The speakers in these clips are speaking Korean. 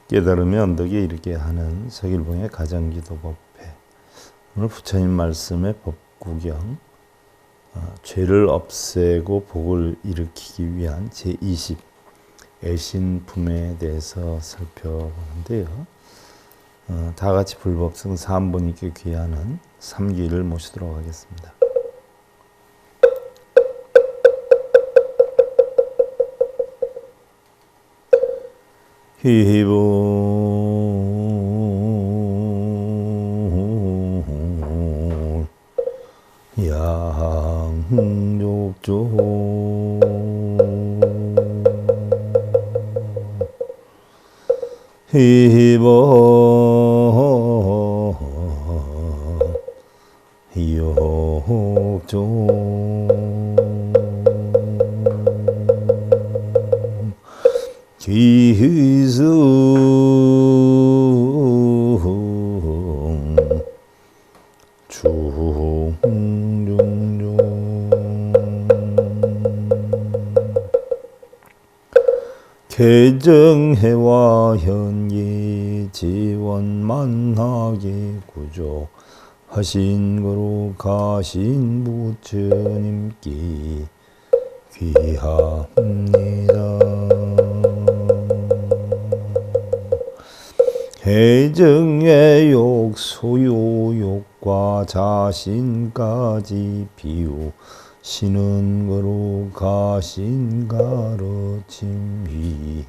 깨달음의 언덕에 이르게 하는 서길봉의 가정기도법회. 오늘 부처님 말씀의 법구경, 죄를 없애고 복을 일으키기 위한 제20 애신품에 대해서 살펴보는데요. 다 같이 불법성 사한보님께 귀하는 삼귀를 모시도록 하겠습니다. 희보 양족조 희보 욕조 기승 중중중 개정해와 현기 지원만하게 구조 하신 거로 가신 부처님께 귀합니다. 해정의 욕, 소유욕과 자신까지 비우시는 거로 가신 가르침이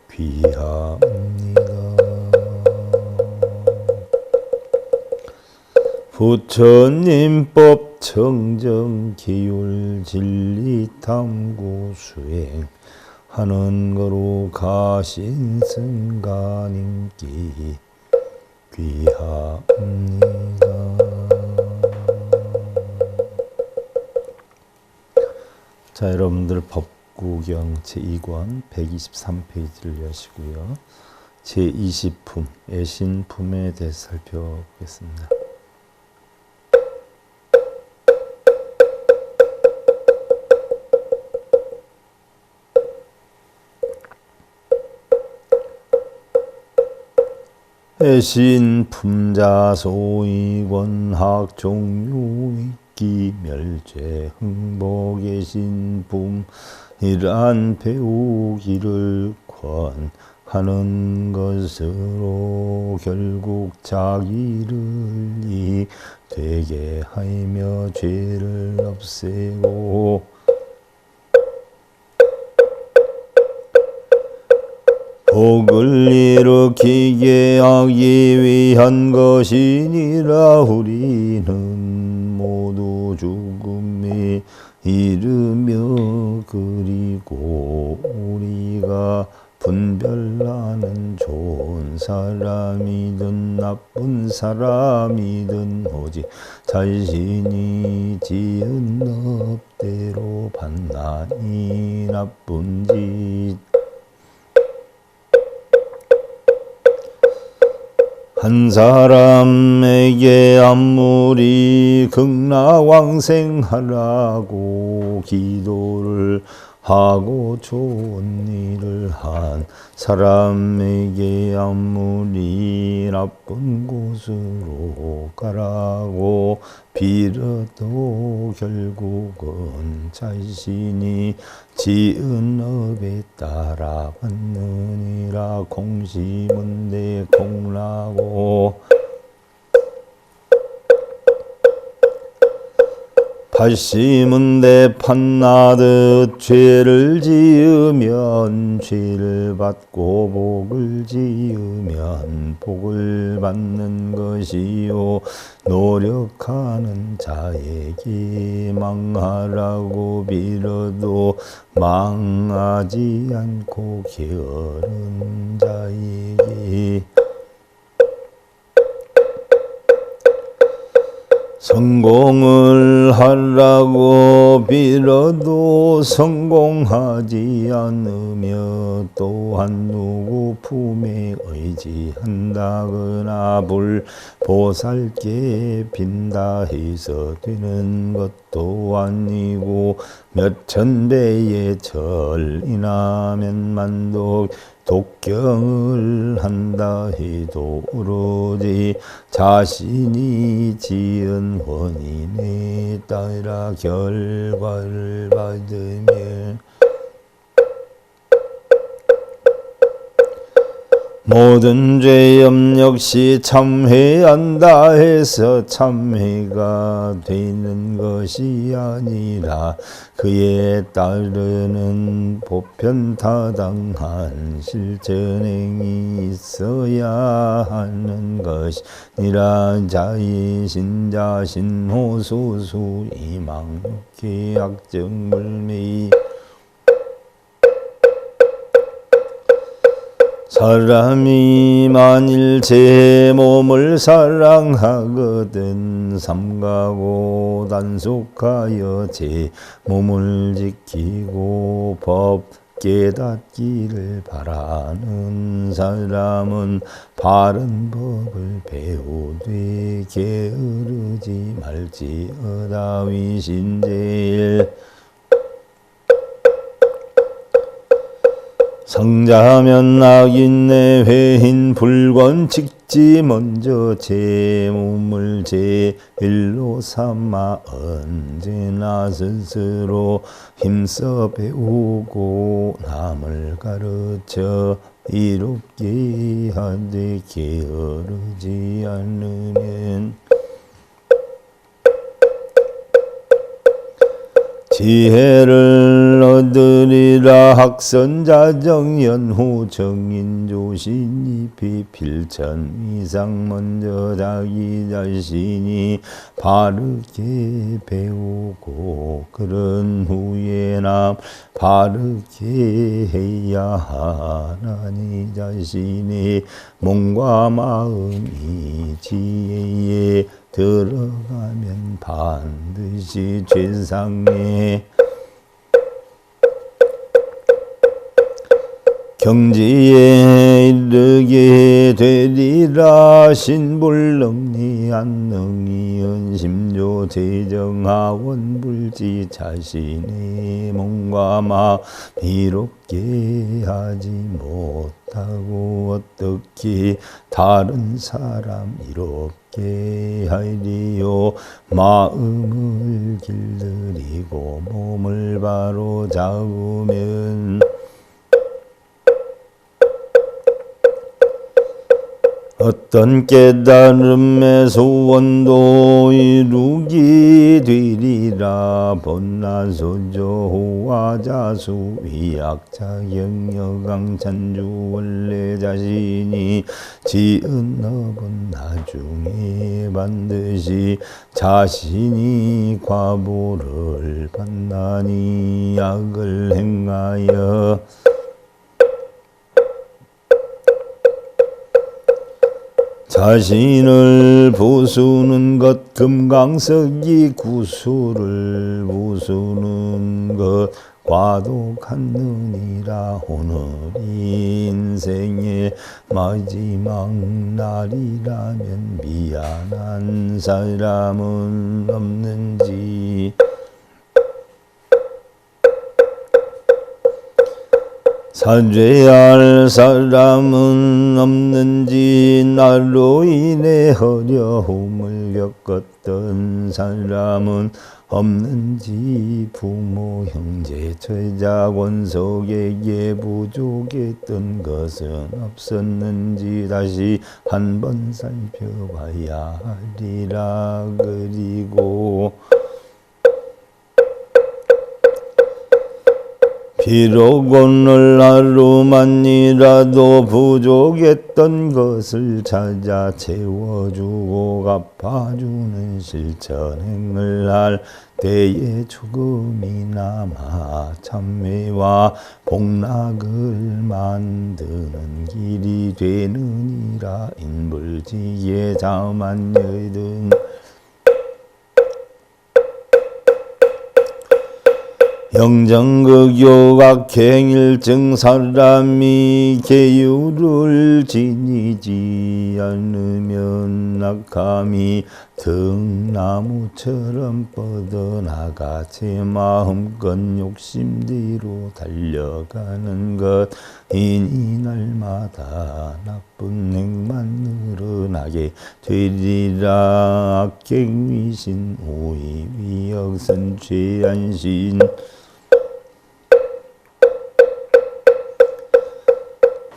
귀합니다. 부처님법 청정 기율 진리 탐구 수행 하는 거로 가신 승가님께 귀합니다. 자, 여러분들 법구경 제2권 123페이지를 여시고요. 제20품 애신품에 대해서 살펴보겠습니다. 애신품자소이권 학종유익기 멸죄 흥복애신품 이러한 배우기를 권하는 것으로 결국 자기를 이되게 하며 죄를 없애고 복을 일으키게 하기 위한 것이니라. 우리는 모두 죽음에 이르며 그리고 우리가 분별하는 좋은 사람이든 나쁜 사람이든 오직 자신이 지은 업대로 받나니 나쁜 짓 한 사람에게 아무리 극락왕생하라고 기도를 하고 좋은 일을 한 사람에게 아무리 나쁜 곳으로 가라고 빌어도 결국은 자신이 지은 업에 따라 받느니라. 공심은대 공라고 발심은대 판나듯 죄를 지으면 죄를 받고 복을 지으면 복을 받는 것이요 노력하는 자에게 망하라고 빌어도 망하지 않고 게으른 자에게 성공을 하라고 빌어도 성공하지 않으며 또한 누구 품에 의지한다거나 보살께 빈다 해서 되는 것도 아니고 몇천 배의 절이나 몇만도 독경을 한다 해도 오로지 자신이 지은 원인에 따라 결과를 받으며 모든 죄업 역시 참회한다 해서 참회가 되는 것이 아니라 그에 따르는 보편타당한 실천행이 있어야 하는 것이니라. 자의신자 신호소수 이망육계 악정불매이 사람이 만일 제 몸을 사랑하거든 삼가고 단속하여 제 몸을 지키고 법 깨닫기를 바라는 사람은 바른 법을 배우되 게으르지 말지어다. 위신제일 성자면 악인내 회인 불권칙지 먼저 제 몸을 제일로 삼아 언제나 스스로 힘써 배우고 남을 가르쳐 이롭게 하되 게으르지 않으면 지혜를 얻으리라. 학선자정연후 정인조신입히 필천이상 먼저 자기 자신이 바르게 배우고 그런 후에 남 바르게 해야 하나니 자신의 몸과 마음이 지혜에 들어가면 반드시 최상의 경지에 이르게 되리라. 신불능리 안능이 은심조 대정하원 불지 자신의 몸과 마음 이롭게 하지 못하고 어떻게 다른 사람 이롭게 하리요. 마음을 길들이고 몸을 바로 잡으면 어떤 깨달음의 소원도 이루기 되리라. 본나소조 호화자수 위약자 경여강 찬주 원래 자신이 지은 업은 나중에 반드시 자신이 과보를 받나니 악을 행하여 자신을 부수는 것 금강석이 구수를 부수는 것 과도하느니라. 오늘이 인생의 마지막 날이라면 미안한 사람은 없는지 사죄할 사람은 없는지 나로 인해 어려움을 겪었던 사람은 없는지 부모 형제 제자 권속에게 부족했던 것은 없었는지 다시 한번 살펴봐야 하리라. 그리고 비록 오늘 하루만이라도 부족했던 것을 찾아 채워주고 갚아주는 실천행을 할 때에 조금이나마 참회와 복락을 만드는 길이 되느니라. 인불지에 자만여의 등 영정극요각행일증 사람이 계율을 지니지 않으면 낙함이 등나무처럼 뻗어나가 제 마음껏 욕심대로 달려가는 것 이니 날마다 나쁜 행만 늘어나게 되리라. 악행위신 오이위역선 죄안신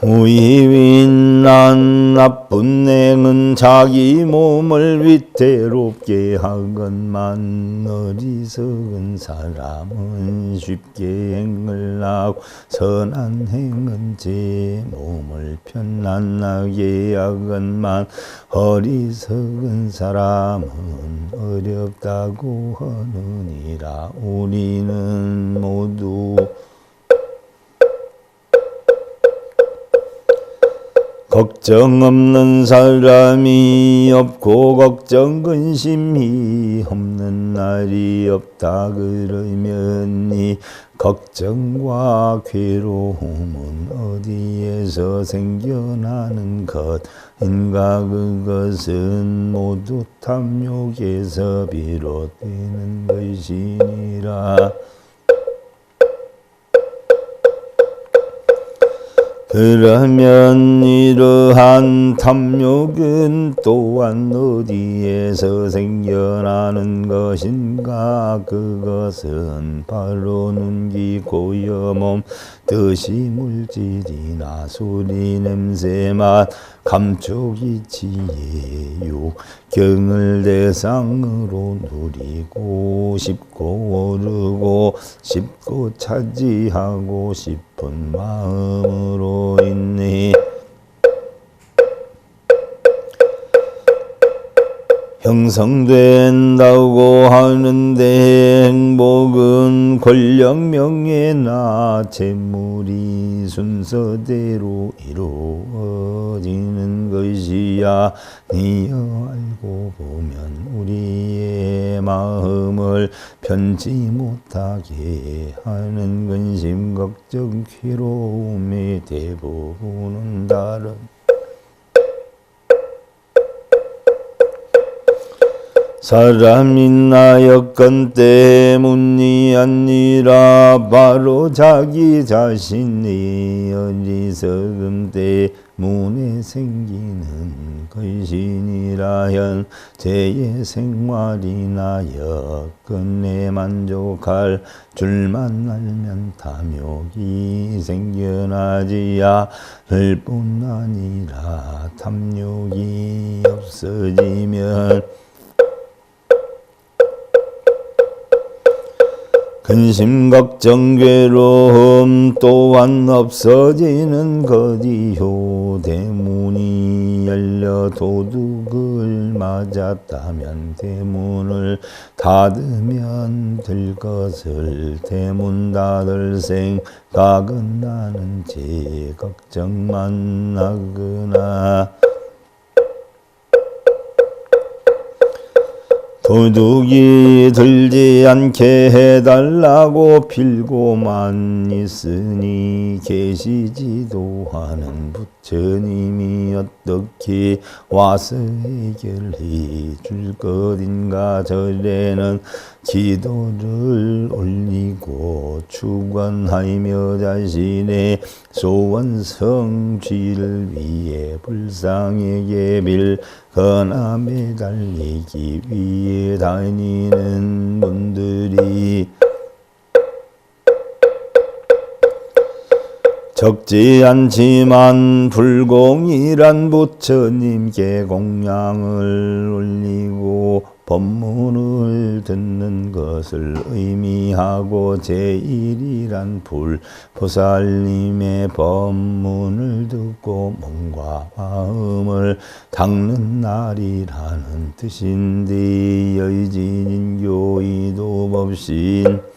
우이윈난 나쁜 행은 자기 몸을 위태롭게 하건만 어리석은 사람은 쉽게 행을 하고 선한 행은 제 몸을 편안하게 하건만 어리석은 사람은 어렵다고 하느니라. 우리는 모두 걱정 없는 사람이 없고 걱정 근심이 없는 날이 없다. 그러면 이 걱정과 괴로움은 어디에서 생겨나는 것인가? 그것은 모두 탐욕에서 비롯되는 것이니라. 그러면 이러한 탐욕은 또한 어디에서 생겨나는 것인가? 그것은 바로 눈기 고여몸 뜻이 물질이나 소리 냄새맛 감촉이 지혜요 경을 대상으로 누리고 싶고 오르고 싶고 차지하고 싶은 마음으로 있니 형성된다고 하는데 행복은 권력 명예나 재물이 순서대로 이루어지는 것이야. 니여 알고 보면 우리의 마음을 편치 못하게 하는 근심 걱정 괴로움의 대부분은 다른 사람이나 여건 때문이 아니라 바로 자기 자신이 어리석음 때문에 생기는 것이니라. 현재의 생활이나 여건에 만족할 줄만 알면 탐욕이 생겨나지 않을 뿐 아니라 탐욕이 없어지면 근심 걱정 괴로움 또한 없어지는 것이요. 대문이 열려 도둑을 맞았다면 대문을 닫으면 될 것을 대문 닫을 생각은 나는지 걱정만 하거나 도둑이 들지 않게 해달라고 빌고만 있으니 계시지도 않은 부처님이 어떻게 와서 해결해 줄 것인가. 절에는 기도를 올리고 축원하며 자신의 소원 성취를 위해 불상에게 빌거나 매달리기 위해 다니는 분들이 적지 않지만 불공일한 부처님께 공양을 올리고 법문을 듣는 것을 의미하고 제1이란 불보살님의 법문을 듣고 몸과 마음을 닦는 날이라는 뜻인데 여의진인교 이도법신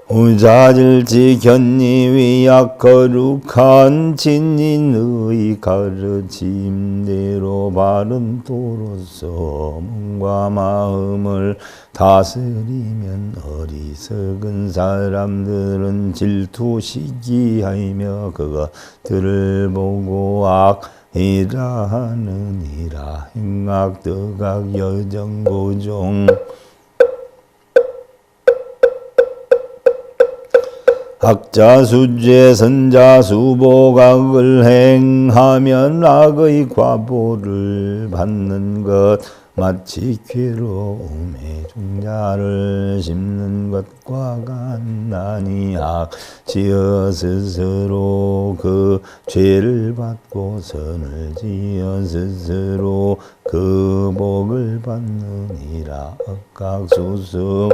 우자질지 견니위약 거룩한 진인의 가르침대로 바른 도로서 몸과 마음을 다스리면 어리석은 사람들은 질투 시기하며 그것들을 보고 하느니라. 행악덕악 여정고종 학자수죄 선자수보각을 행하면 악의 과보를 받는 것 마치 괴로움의 종자를 심는 것과 같나니 악지어 스스로 그 죄를 받고 선을 지어 스스로 그 복을 받느니라. 억각수승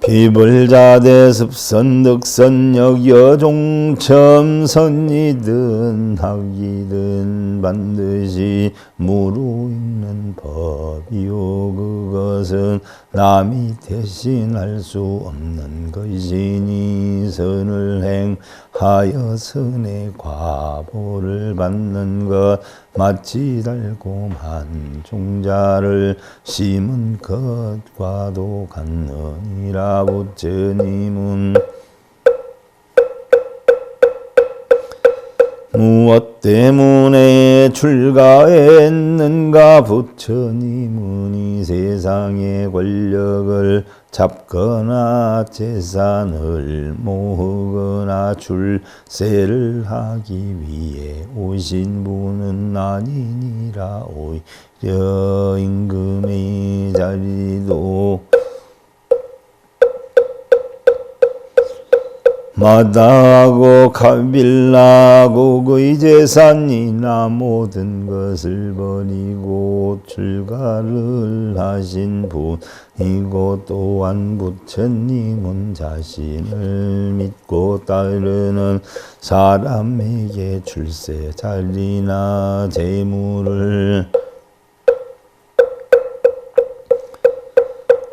비불자대 습선득선 역여종첨선이든 학이든 반드시 무루 있는 법이요 그것은 남이 대신할 수 없는 것이니 선을 행하여 선의 과보를 받는 것 마치 달콤한 종자를 심은 것과도 같느니라. 부처님은 무엇 때문에 출가했는가? 부처님은 이 세상의 권력을 잡거나 재산을 모으거나 출세를 하기 위해 오신 분은 아니니라. 오히려 임금의 자리도 마다하고 가빌라고 그의 재산이나 모든 것을 버리고 출가를 하신 분이고 또한 부처님은 자신을 믿고 따르는 사람에게 출세 자리나 재물을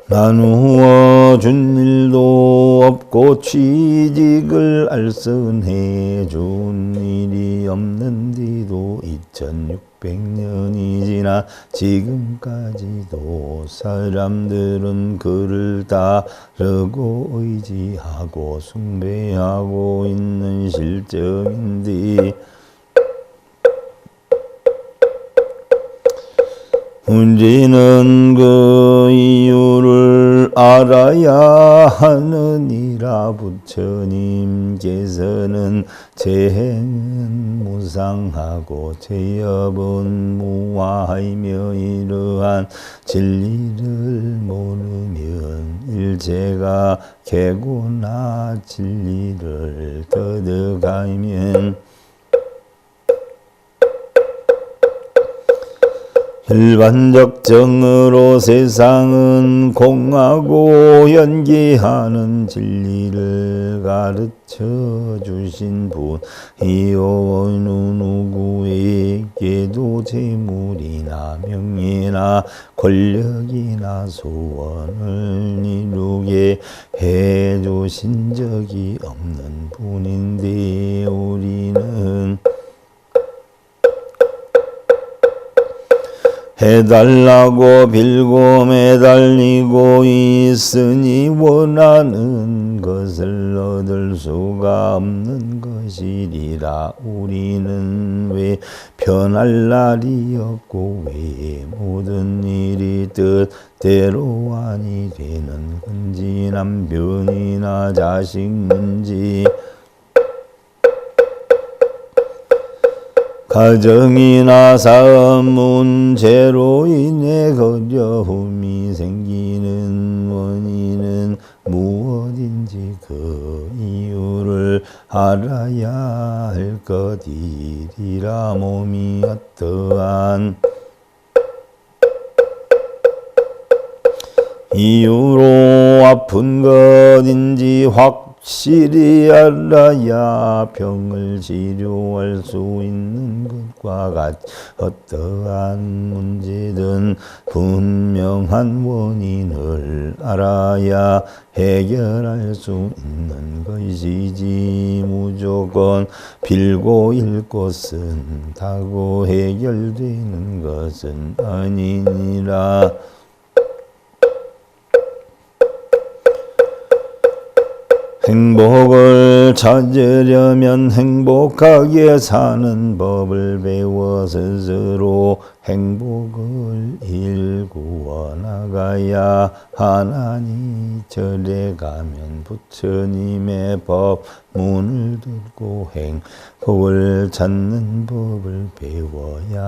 나누어 준 일도 없고 취직을 알선해 준 일이 없는데도 2600년이 지나 지금까지도 사람들은 그를 따르고 의지하고 숭배하고 있는 실정인데 문제는 그 이유를 알아야 하느니라. 부처님께서는 재행은 무상하고 재업은 무아하며 이러한 진리를 모르면 일체가 개고나 진리를 터득하면 일반적 정으로 세상은 공하고 연기하는 진리를 가르쳐 주신 분이요 어느 누구에게도 재물이나 명예나 권력이나 소원을 이루게 해 주신 적이 없는 분인데 우리는 해달라고 빌고 매달리고 있으니 원하는 것을 얻을 수가 없는 것이리라. 우리는 왜 변할 날이 없고 왜 모든 일이 뜻대로 아니 되는 건지 남편이나 자식 문제 가정이나 사업 문제로 인해 어려움이 생기는 원인은 무엇인지 그 이유를 알아야 할 것이리라. 몸이 어떠한 이유로 아픈 것인지 확실히 알아야 병을 치료할 수 있는 것과 같이 어떠한 문제든 분명한 원인을 알아야 해결할 수 있는 것이지 무조건 빌고 읽고 쓴다고 해결되는 것은 아니니라. 행복을 찾으려면 행복하게 사는 법을 배워 스스로 행복을 일구어 나가야 하나니 절에 가면 부처님의 법 문을 듣고 행복을 찾는 법을 배워야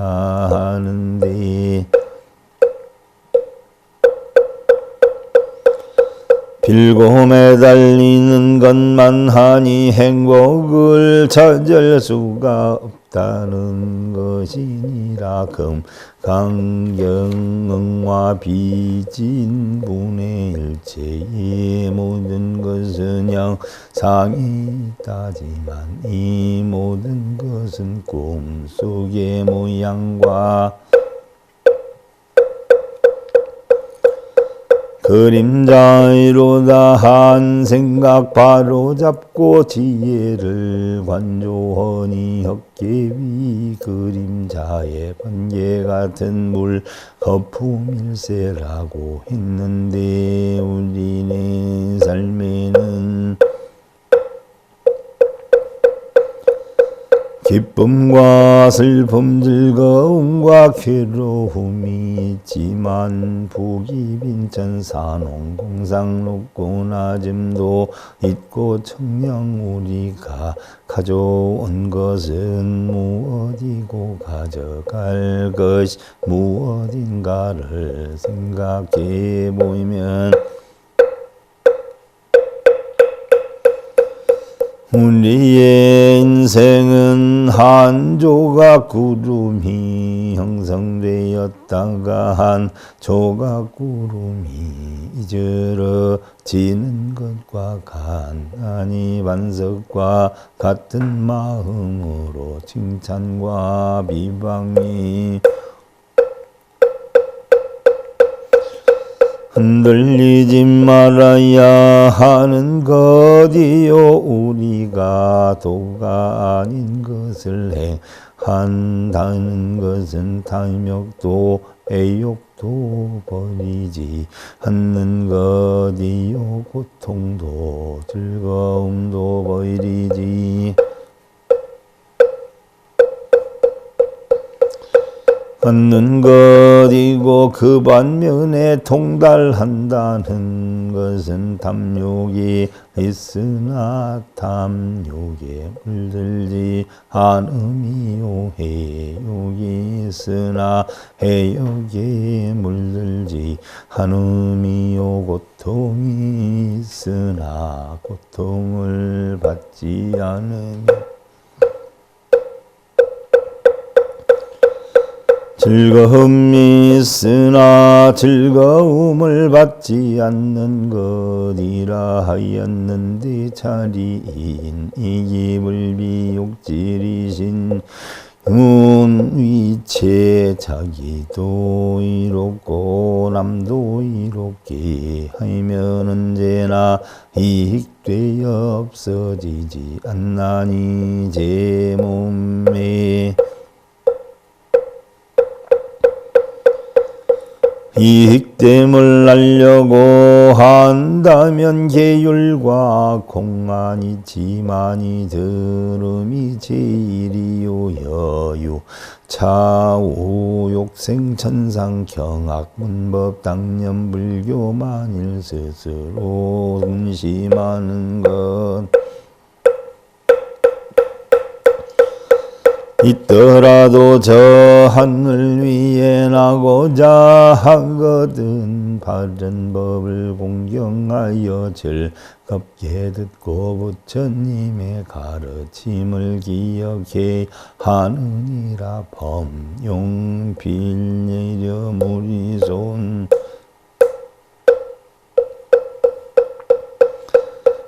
하는데 빌고 매달리는 것만 하니 행복을 찾을 수가 없다는 것이니라. 금강경응화 비진분의 일체의 모든 것은 영상이 있다지만 이 모든 것은 꿈속의 모양과 그림자이로다. 한 생각 바로 잡고 지혜를 관조하니 헛개비 그림자의 번개 같은 물 거품일세라고 했는데 우리네 삶에는 기쁨과 슬픔, 즐거움과 괴로움이 있지만 북이 빈천 산홍 공상 높고 낮음도 있고 청량 우리가 가져온 것은 무엇이고 가져갈 것이 무엇인가를 생각해 보면 우리의 인생은 한 조각 구름이 형성되었다가 한 조각 구름이 이저러지는 것과 간단히 반석과 같은 마음으로 칭찬과 비방이 흔들리지 말아야 하는 것이요 우리가 도가 아닌 것을 행한다는 것은 탐욕도 애욕도 버리지 않는 것이요 고통도 즐거움도 버리지 않는 것이고 그 반면에 통달한다는 것은 탐욕이 있으나 탐욕에 물들지 않음이요 해욕이 있으나 해욕에 물들지 않음이요 고통이 있으나 고통을 받지 않으니 즐거움이 있으나 즐거움을 받지 않는 것이라 하였는데 자리인 이기불비욕질이신 운위체 자기도 이롭고 남도 이롭게 하면 언제나 이익되어 없어지지 않나니 제 몸에 이익됨을 알려고 한다면 계율과 공안이 지만이 들음이 제일이요 여유 차오 욕생 천상 경악 문법 당년 불교 만일 스스로 근심하는 것 있더라도 저 하늘 위에 나고자 하거든 바른 법을 공경하여 즐겁게 듣고 부처님의 가르침을 기억해 하느니라. 범용 빌내려 무리손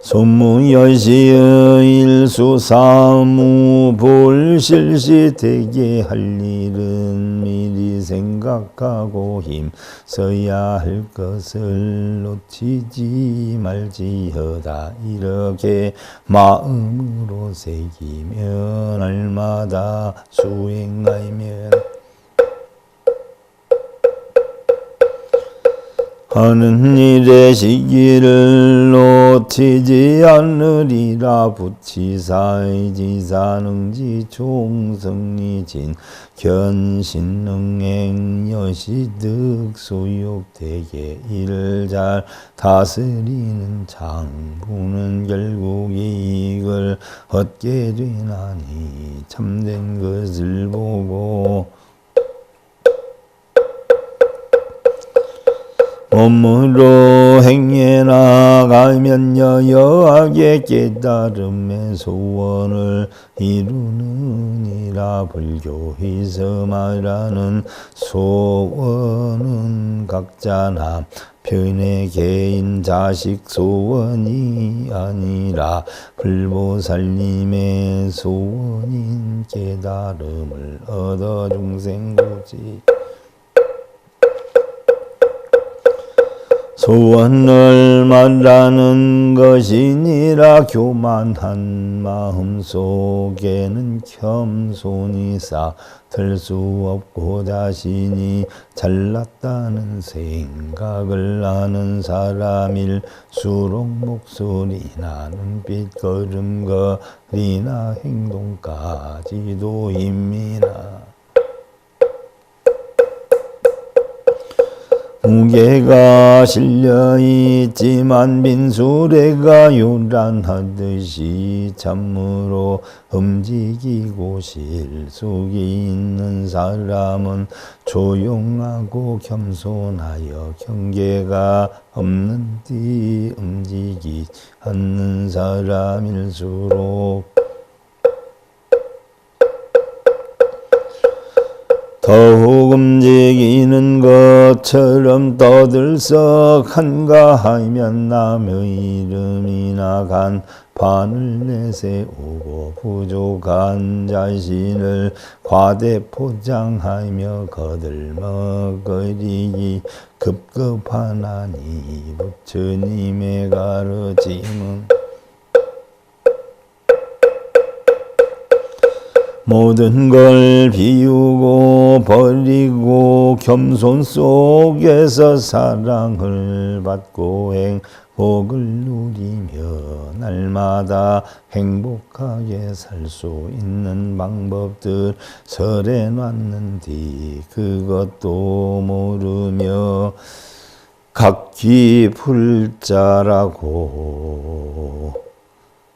손무여시의 일수사무 볼실시되게 할 일은 미리 생각하고 힘써야 할 것을 놓치지 말지어다. 이렇게 마음으로 새기면 날마다 수행하면 하는 일의 시기를 놓치지 않으리라. 부치사의지사능지 총성리진 견신능행 여시득소욕되게 이를 잘 다스리는 장부는 결국 이익을 얻게 되나니 참된 것을 보고 몸으로 행해 나가면 여여하게 깨달음의 소원을 이루느니라. 불교에서 말하는 소원은 각자 남편의 개인 자식 소원이 아니라 불보살님의 소원인 깨달음을 얻어 중생구지 소원을 말하는 것이니라. 교만한 마음 속에는 겸손이 쌓을 수 없고 자신이 잘났다는 생각을 하는 사람일수록 목소리나 눈빛 걸음걸이나 행동까지도 힘이나 무게가 실려있지만 빈수레가 요란하듯이 참으로 움직이고 실속이 있는 사람은 조용하고 겸손하여 경계가 없는 데 움직이지 않는 사람일수록 더욱 움직이는 것처럼 떠들썩한가 하면 남의 이름이나 간판을 내세우고 부족한 자신을 과대 포장하며 거들먹거리기 급급하나니 부처님의 가르침은 모든 걸 비우고 버리고 겸손 속에서 사랑을 받고 행복을 누리며 날마다 행복하게 살 수 있는 방법들 설해놨는데 그것도 모르며 각기불자라고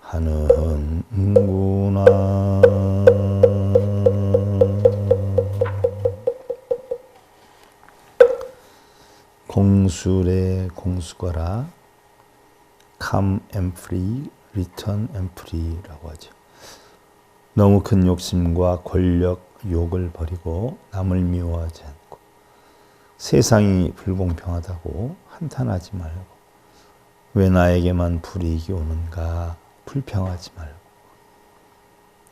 하는구나. 공술의 공수거라. Come and free, return and free라고 하죠. 너무 큰 욕심과 권력, 욕을 버리고 남을 미워하지 않고 세상이 불공평하다고 한탄하지 말고 왜 나에게만 불이익이 오는가 불평하지 말고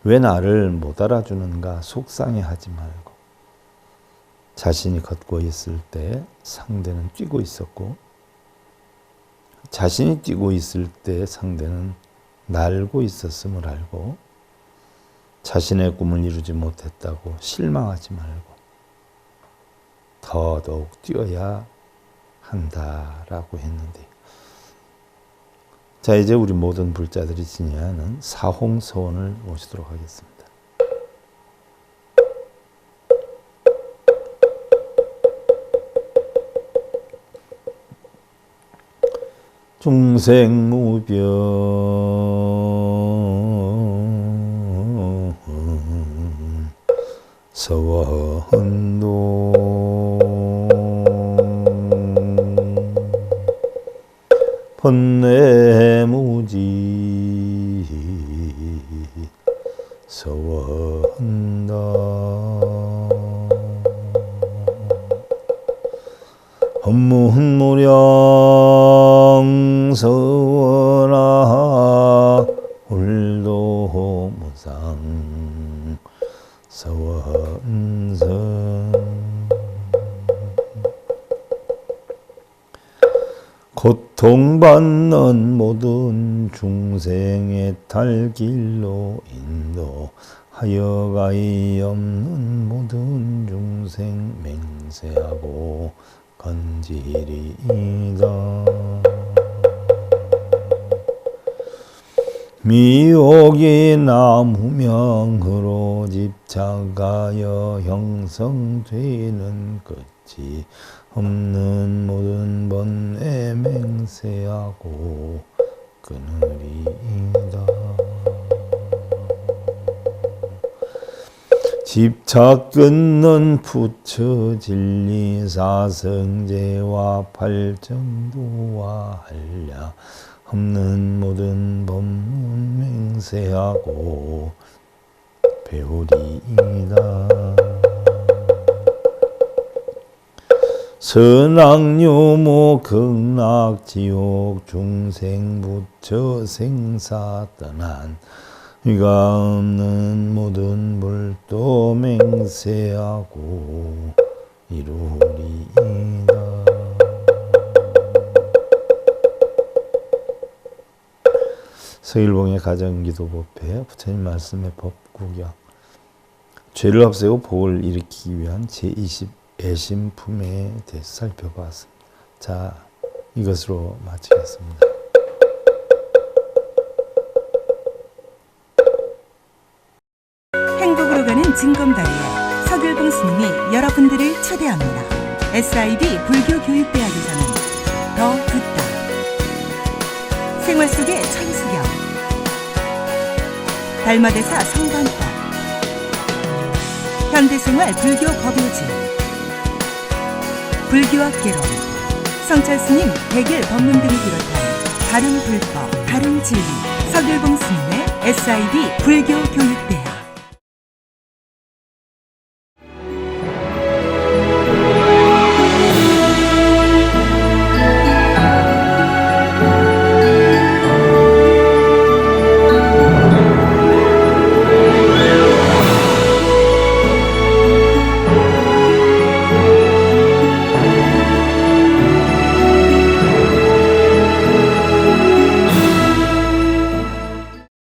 왜 나를 못 알아주는가 속상해하지 말고 자신이 걷고 있을 때 상대는 뛰고 있었고 자신이 뛰고 있을 때 상대는 날고 있었음을 알고 자신의 꿈을 이루지 못했다고 실망하지 말고 더더욱 뛰어야 한다라고 했는데 자 이제 우리 모든 불자들이 지니하는 사홍서원을 모시도록 하겠습니다. 중생무병 서원도 번뇌무지 서원다 헌무훈무령 서원아 홀도 무상 서원성 고통받는 모든 중생의 탈길로 인도하여 가히 없는 모든 중생 맹세하고 건지리이다. 미혹이 나무명으로 집착하여 형성되는 끝이 없는 모든 번에 맹세하고 끊으리이다. 집착 끊는 부처 진리 사성제와 팔정도와 한량 없는 모든 법문 맹세하고 배우리이다. 선악유무 극락지옥 중생부처 생사 떠난 위가 없는 모든 불도 맹세하고 이루리이다. 서일봉의 가정기도법회 부처님 말씀의 법구경 죄를 없애고 복을 일으키기 위한 제20 애심품에 대해서 살펴봤습니다. 자, 이것으로 마치겠습니다. 행복으로 가는 징검다리에 서길봉 스님이 여러분들을 초대합니다. SIB 불교교육대학에서는 더 듣다, 생활 속의 천수경, 달마대사 성관법, 현대생활 불교 법요지, 불교학 개론, 성찰스님 백일 법문 등을 비롯한 다른 불법, 다른 진리, 서길봉 스님의 SIB 불교교육대학